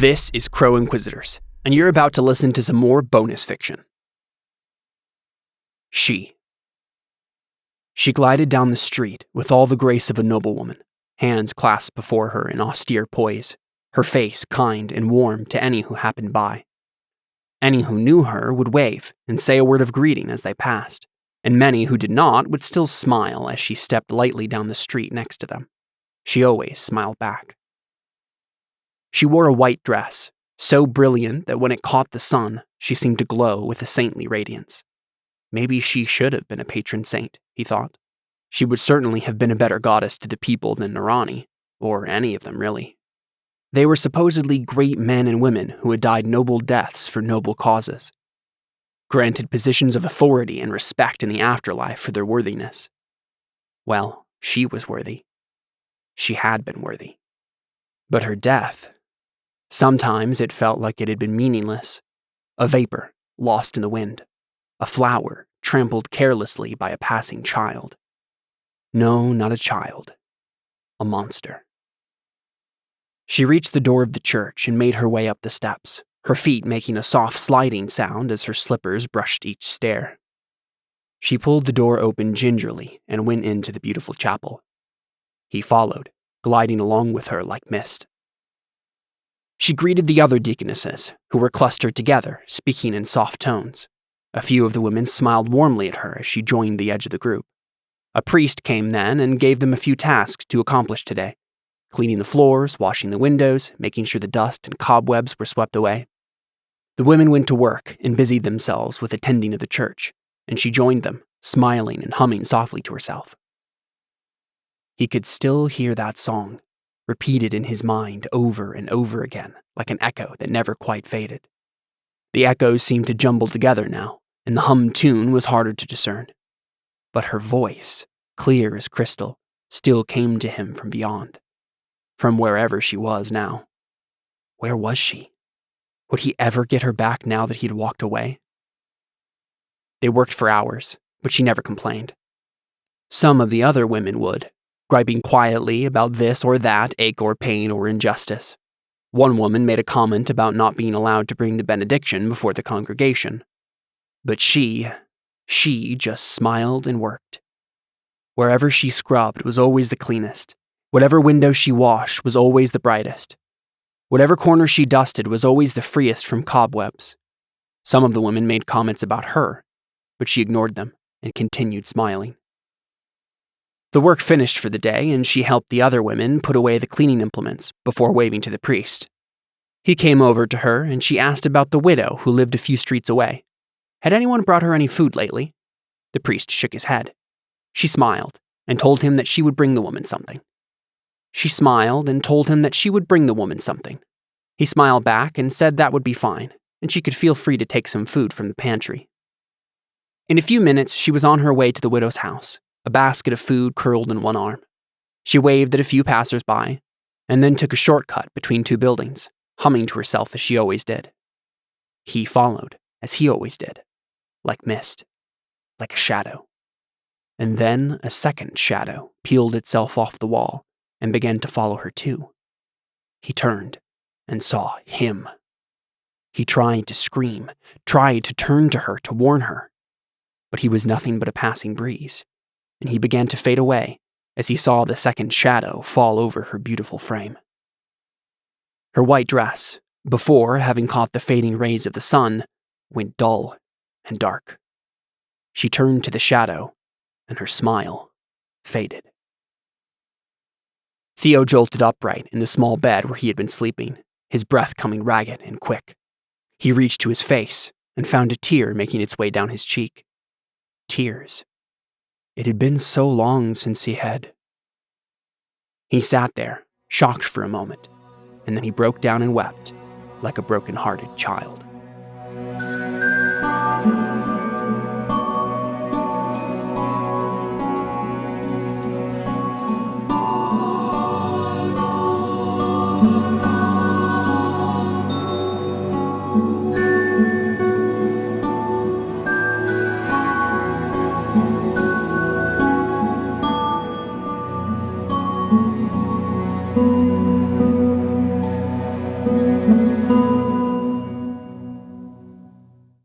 This is Crow Inquisitors, and you're about to listen to some more bonus fiction. She glided down the street with all the grace of a noblewoman, hands clasped before her in austere poise, her face kind and warm to any who happened by. Any who knew her would wave and say a word of greeting as they passed, and many who did not would still smile as she stepped lightly down the street next to them. She always smiled back. She wore a white dress, so brilliant that when it caught the sun, she seemed to glow with a saintly radiance. Maybe she should have been a patron saint, he thought. She would certainly have been a better goddess to the people than Narani, or any of them really. They were supposedly great men and women who had died noble deaths for noble causes, granted positions of authority and respect in the afterlife for their worthiness. Well, she was worthy. She had been worthy. But her death, sometimes it felt like it had been meaningless, a vapor lost in the wind, a flower trampled carelessly by a passing child. No, not a child, a monster. She reached the door of the church and made her way up the steps, her feet making a soft sliding sound as her slippers brushed each stair. She pulled the door open gingerly and went into the beautiful chapel. He followed, gliding along with her like mist. She greeted the other deaconesses, who were clustered together, speaking in soft tones. A few of the women smiled warmly at her as she joined the edge of the group. A priest came then and gave them a few tasks to accomplish today, cleaning the floors, washing the windows, making sure the dust and cobwebs were swept away. The women went to work and busied themselves with attending to the church, and she joined them, smiling and humming softly to herself. He could still hear that song, repeated in his mind over and over again, like an echo that never quite faded. The echoes seemed to jumble together now, and the hummed tune was harder to discern. But her voice, clear as crystal, still came to him from beyond, from wherever she was now. Where was she? Would he ever get her back now that he'd walked away? They worked for hours, but she never complained. Some of the other women would, griping quietly about this or that ache or pain or injustice. One woman made a comment about not being allowed to bring the benediction before the congregation. But she just smiled and worked. Wherever she scrubbed was always the cleanest. Whatever window she washed was always the brightest. Whatever corner she dusted was always the freest from cobwebs. Some of the women made comments about her, but she ignored them and continued smiling. The work finished for the day, and she helped the other women put away the cleaning implements before waving to the priest. He came over to her, and she asked about the widow who lived a few streets away. Had anyone brought her any food lately? The priest shook his head. She smiled and told him that she would bring the woman something. She smiled and told him that she would bring the woman something. He smiled back and said that would be fine, and she could feel free to take some food from the pantry. In a few minutes, she was on her way to the widow's house, a basket of food curled in one arm. She waved at a few passers-by, and then took a shortcut between two buildings, humming to herself as she always did. He followed, as he always did, like mist, like a shadow. And then a second shadow peeled itself off the wall and began to follow her too. He turned and saw him. He tried to scream, tried to turn to her to warn her, but he was nothing but a passing breeze, and he began to fade away as he saw the second shadow fall over her beautiful frame. Her white dress, before having caught the fading rays of the sun, went dull and dark. She turned to the shadow, and her smile faded. Theo jolted upright in the small bed where he had been sleeping, his breath coming ragged and quick. He reached to his face and found a tear making its way down his cheek. Tears. It had been so long since he had. He sat there, shocked for a moment, and then he broke down and wept like a broken-hearted child.